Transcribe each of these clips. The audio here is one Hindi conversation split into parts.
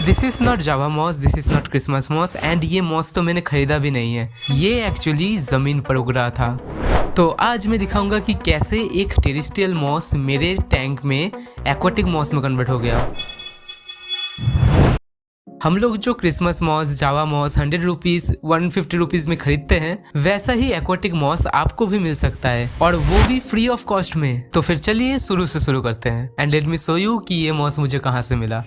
This is not Java moss, this is not Christmas moss, and ये मॉस तो मैंने खरीदा भी नहीं है, ये एक्चुअली जमीन पर उग रहा था। तो आज मैं दिखाऊंगा कि कैसे एक टेरेस्ट्रियल मॉस मेरे टैंक में एक्वाटिक मॉस में कन्वर्ट हो गया। हम लोग जो क्रिसमस मॉस, जावा मॉस 100 रुपीज 150 रुपीज में खरीदते हैं, वैसा ही एक्वाटिक मॉस आपको भी मिल सकता है, और वो भी फ्री ऑफ कॉस्ट में। तो फिर चलिए शुरू से शुरू करते हैं, and let me show you कि ये मॉस मुझे कहाँ से मिला।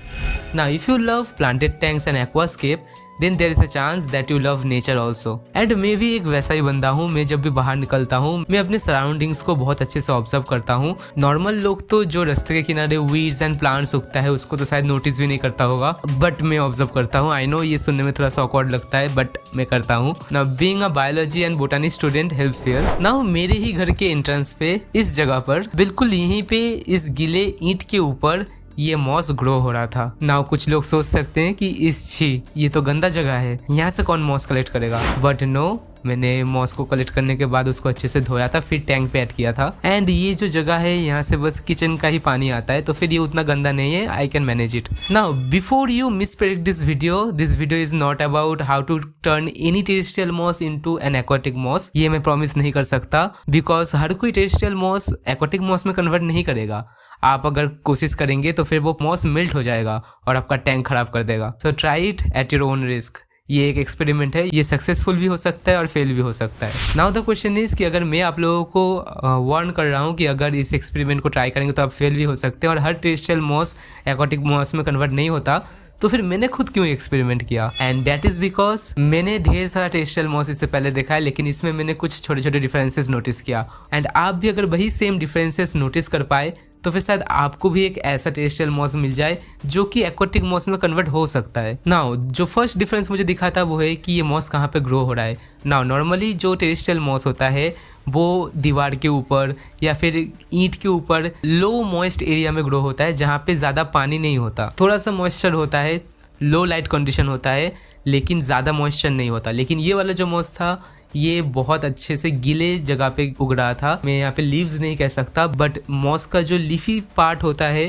Now if you love planted tanks and aquascape, then there is a chance that you love nature also। And मैं भी एक वैसा ही बंदा हूँ। मैं जब भी बाहर निकलता हूँ, मैं अपने सराउंडिंग्स को बहुत अच्छे से ऑब्जर्व करता हूँ। नॉर्मल लोग तो जो रास्ते के किनारे वीड्स एंड प्लांट्स उगता है उसको तो शायद नोटिस भी नहीं करता होगा, बट मैं ऑब्जर्व करता हूँ। आई नो ये सुनने में थोड़ा सा ऑकवर्ड लगता है, बट मैं करता हूँ। Now being a biology and बोटानी student helps here. Now मेरे ही घर के एंट्रेंस पे इस जगह पर, बिल्कुल यहीं पे इस गीले ईंट के ऊपर ये मॉस ग्रो हो रहा था। नाउ कुछ लोग सोच सकते हैं कि ये तो गंदा जगह है, यहाँ से कौन मॉस कलेक्ट करेगा, बट नो, मैंने मॉस को कलेक्ट करने के बाद उसको अच्छे से धोया था, फिर टैंक पे ऐड किया था। एंड ये जो जगह है यहाँ से बस किचन का ही पानी आता है, तो फिर ये उतना गंदा नहीं है, I can manage it. Now before you mispredict this video is not about how to turn any terrestrial moss into an aquatic moss. ये मैं प्रॉमिस नहीं कर सकता, बिकॉज हर कोई टेरेस्ट्रियल मॉस एक्वाटिक मॉस में कन्वर्ट नहीं करेगा। आप अगर कोशिश करेंगे तो फिर वो मॉस मेल्ट हो जाएगा और आपका टैंक खराब कर देगा। So try it at your own risk. ये एक एक्सपेरिमेंट है, ये सक्सेसफुल भी हो सकता है और फेल भी हो सकता है। नाउ द क्वेश्चन इज कि अगर मैं आप लोगों को वार्न कर रहा हूँ कि अगर इस एक्सपेरिमेंट को ट्राई करेंगे तो आप फेल भी हो सकते हैं, और हर टेरेस्ट्रियल मॉस एक्वाटिक मॉस में कन्वर्ट नहीं होता, तो फिर मैंने खुद क्यों एक्सपेरिमेंट किया। एंड दैट इज बिकॉज मैंने ढेर सारा टेरेस्ट्रियल मॉस इससे पहले देखा है, लेकिन इसमें मैंने कुछ छोटे छोटे डिफरेंसेस नोटिस किया। एंड आप भी अगर वही सेम डिफरेंसेस नोटिस कर पाए तो फिर शायद आपको भी एक ऐसा टेरेस्ट्रियल मॉस मिल जाए जो कि एक्वाटिक मॉस में कन्वर्ट हो सकता है। नाउ जो फर्स्ट डिफरेंस मुझे दिखा था वो है कि ये मॉस कहाँ पे ग्रो हो रहा है। नाउ नॉर्मली जो टेरेस्ट्रियल मॉस होता है वो दीवार के ऊपर या फिर ईंट के ऊपर लो मॉइस्ट एरिया में ग्रो होता है, जहाँ पे ज़्यादा पानी नहीं होता, थोड़ा सा मॉइस्चर होता है, लो लाइट कंडीशन होता है, लेकिन ज़्यादा मॉइस्चर नहीं होता। लेकिन ये वाला जो मॉस था ये बहुत अच्छे से गीले जगह पे उग रहा था। मैं यहाँ पे लीव्स नहीं कह सकता, बट मॉस का जो लीफी पार्ट होता है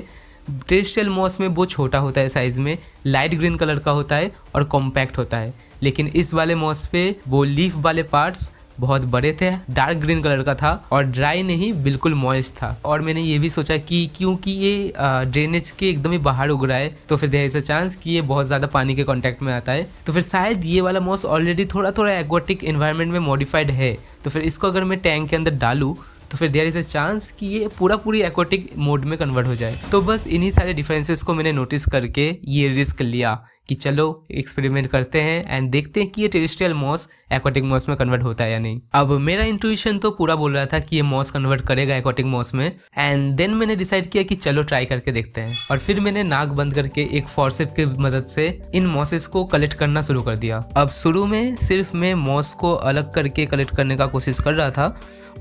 टेरेस्ट्रियल मॉस में वो छोटा होता है साइज में, लाइट ग्रीन कलर का होता है और कॉम्पैक्ट होता है। लेकिन इस वाले मॉस पे वो लीफ वाले पार्ट्स बहुत बड़े थे, डार्क ग्रीन कलर का था और ड्राई नहीं, बिल्कुल मॉइस्ट था। और मैंने ये भी सोचा कि क्योंकि ये ड्रेनेज के एकदम ही बाहर उग रहा है, तो फिर देयर इज अ चांस कि ये बहुत ज़्यादा पानी के कांटेक्ट में आता है, तो फिर शायद ये वाला मॉस ऑलरेडी थोड़ा थोड़ा एक्वाटिक एनवायरनमेंट में मॉडिफाइड है। तो फिर इसको अगर मैं टैंक के अंदर डालूँ तो फिर देयर इज अ चांस कि ये पूरी एक्वाटिक मोड में कन्वर्ट हो जाए। तो बस इन्हीं सारे डिफरेंसेस को मैंने नोटिस करके ये रिस्क लिया कि चलो एक्सपेरिमेंट करते हैं एंड देखते हैं कि ये टेरेस्ट्रियल मॉस एक्वाटिक मॉस में कन्वर्ट होता है या नहीं। अब मेरा इंट्यूशन तो पूरा बोल रहा था कि ये मॉस कन्वर्ट करेगा एक्वाटिक मॉस में, एंड देन मैंने डिसाइड किया कि चलो ट्राई करके देखते हैं। और फिर मैंने नाक बंद करके एक फॉर्सेप की मदद से इन मॉसेस को कलेक्ट करना शुरू कर दिया। अब शुरू में सिर्फ मैं मॉस को अलग करके कलेक्ट करने का कोशिश कर रहा था,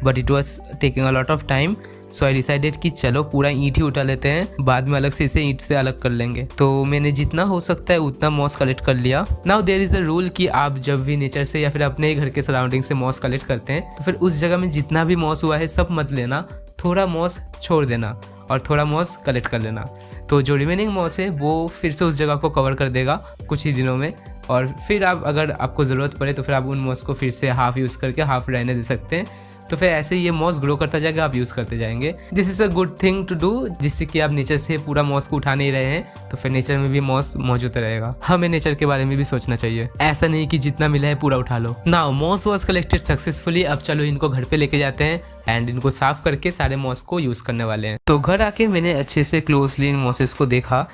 but it was taking a lot of time. So I decided कि चलो पूरा ईंट ही उठा लेते हैं, बाद में अलग से इसे ईंट से अलग कर लेंगे। तो मैंने जितना हो सकता है उतना मॉस कलेक्ट कर लिया। Now there is a rule कि आप जब भी नेचर से या फिर अपने घर के सराउंडिंग से मॉस कलेक्ट करते हैं तो फिर उस जगह में जितना भी मॉस हुआ है सब मत लेना, थोड़ा मॉस छोड़ देना और थोड़ा मॉस कलेक्ट कर लेना। तो जो रिमेनिंग मॉस है वो फिर से उस जगह को कवर कर देगा कुछ ही दिनों में, और फिर आप अगर आपको ज़रूरत पड़े तो फिर आप उन मॉस को फिर से हाफ यूज़ करके हाफ रहने दे सकते हैं। तो फिर ऐसे ही ये मॉस ग्रो करता जाएगा, आप यूज़ करते जाएंगे। This is a good thing to do, जिससे कि आप नेचर से पूरा मॉस को उठा नहीं रहे हैं, तो फिर नेचर में भी मॉस मौजूद रहेगा। हमें नेचर के बारे में भी सोचना चाहिए, ऐसा नहीं कि जितना मिला है पूरा उठा लो। Now moss was collected successfully. अब चलो इनको घर पे लेके जाते हैं एंड इनको साफ करके सारे मॉस को यूज़ करने वाले हैं। तो घर आके मैंने अच्छे से क्लोजली इन मॉसेस को देखा।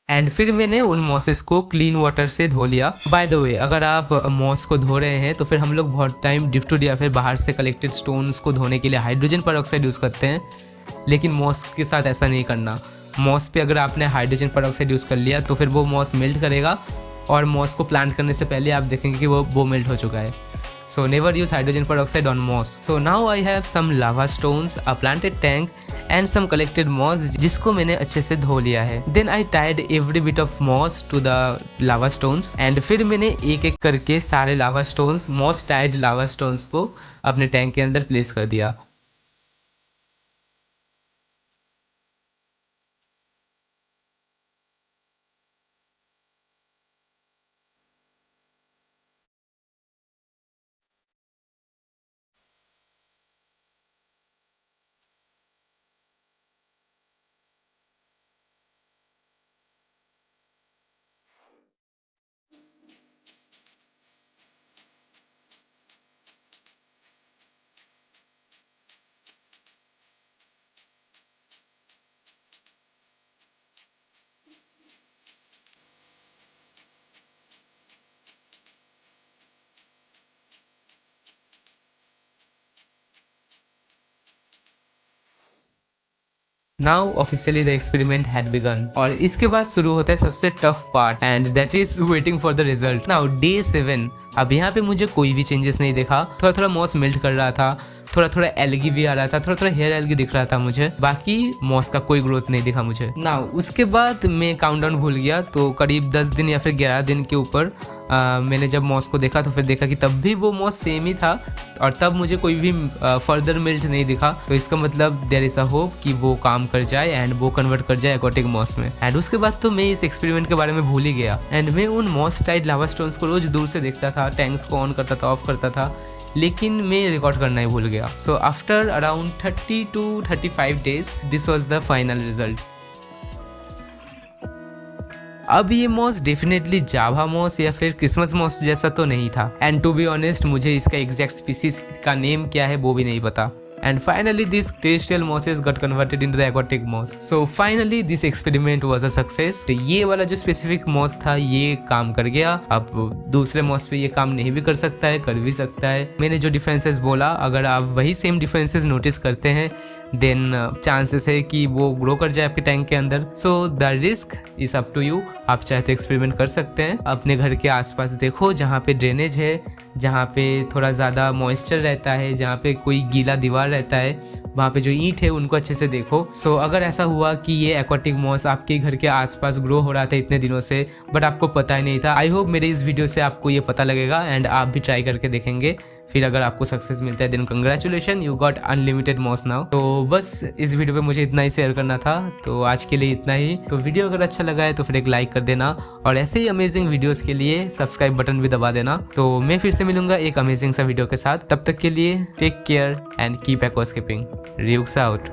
एंड फिर मैंने उन मॉसेस को क्लीन वाटर से धो लिया। बाय द वे, अगर आप मॉस को धो रहे हैं तो फिर हम लोग बहुत टाइम ड्रिफ्टवुड या फिर बाहर से कलेक्टेड स्टोन्स को धोने के लिए हाइड्रोजन पेरोक्साइड यूज़ करते हैं, लेकिन मॉस के साथ ऐसा नहीं करना। मॉस पे अगर आपने हाइड्रोजन पेरोक्साइड यूज़ कर लिया तो फिर वो मॉस मेल्ट करेगा, और मॉस को प्लांट करने से पहले आप देखेंगे कि वो मेल्ट हो चुका है। So never use hydrogen peroxide on moss. So now I have some lava stones, a planted tank and some collected moss जिसको मैंने अच्छे से धो लिया है। Then I tied every bit of moss to the lava stones and फिर मैंने एक एक करके सारे lava stones, moss tied lava stones को अपने टैंक के अंदर प्लेस कर दिया। Now officially the experiment had begun. और इसके बाद शुरू होता है सबसे tough part and that is waiting for the result. Now day 7। अब यहाँ पे मुझे कोई भी चेंजेस नहीं दिखा। थोड़ा थोड़ा मॉस मेल्ट कर रहा था, थोड़ा थोड़ा एल्गी भी आ रहा था, थोड़ा थोड़ा हेयर एल्गी दिख रहा था मुझे, बाकी मॉस का कोई ग्रोथ नहीं दिखा मुझे। नाउ उसके बाद मैं काउंटडाउन भूल गया, तो करीब 10 दिन या फिर 11 दिन के ऊपर मैंने जब मॉस को देखा तो फिर देखा कि तब भी वो मॉस सेम ही था और तब मुझे कोई भी फर्दर मिल्ट नहीं दिखा। तो इसका मतलब देयर इज अ होप कि वो काम कर जाए एंड वो कन्वर्ट कर जाए एक्वाटिक मॉस में। एंड उसके बाद तो मैं इस एक्सपेरिमेंट के बारे में भूल ही गया एंड मैं उन मॉस टाइड लावा स्टोन्स को रोज दूर से देखता था, टैंक्स को ऑन करता था, ऑफ करता था, लेकिन मैं रिकॉर्ड करना ही भूल गया। So after around 30 to 35 days this was the final result. अब ये मॉस डेफिनेटली जावा मॉस या फिर क्रिसमस मॉस जैसा तो नहीं था एंड टू बी ऑनेस्ट मुझे इसका एग्जैक्ट स्पीसीज का नेम क्या है वो भी नहीं पता। And finally these terrestrial mosses got converted into the aquatic moss. So finally this experiment was a success. तो ये वाला जो स्पेसिफिक मॉस था ये काम कर गया। अब दूसरे मॉस पे ये काम नहीं भी कर सकता है, कर भी सकता है। मैंने जो डिफरेंसेस बोला, अगर आप वही सेम डिफरेंसेस नोटिस करते हैं देन चांसेस है कि वो ग्रो कर जाए आपके टैंक के अंदर। So the risk is up to you. आप चाहे तो एक्सपेरिमेंट कर सकते हैं। अपने घर के आसपास देखो, जहाँ पे ड्रेनेज है, जहाँ पे थोड़ा ज़्यादा मॉइस्चर रहता है, जहाँ पे कोई गीला दीवार रहता है, वहाँ पे जो ईंट है उनको अच्छे से देखो। सो अगर ऐसा हुआ कि ये एक्वाटिक मॉस आपके घर के आसपास ग्रो हो रहा था इतने दिनों से बट आपको पता ही नहीं था, आई होप मेरे इस वीडियो से आपको ये पता लगेगा एंड आप भी ट्राई करके देखेंगे। फिर अगर आपको सक्सेस मिलता है then congratulation, you got unlimited moss now. तो बस इस वीडियो पे मुझे इतना ही शेयर करना था, तो आज के लिए इतना ही। तो वीडियो अगर अच्छा लगा है तो फिर एक लाइक कर देना और ऐसे ही अमेजिंग वीडियोस के लिए सब्सक्राइब बटन भी दबा देना। तो मैं फिर से मिलूंगा एक अमेजिंग सा वीडियो के साथ। तब तक के लिए take care and keep aquascaping. रियुक्स आउट।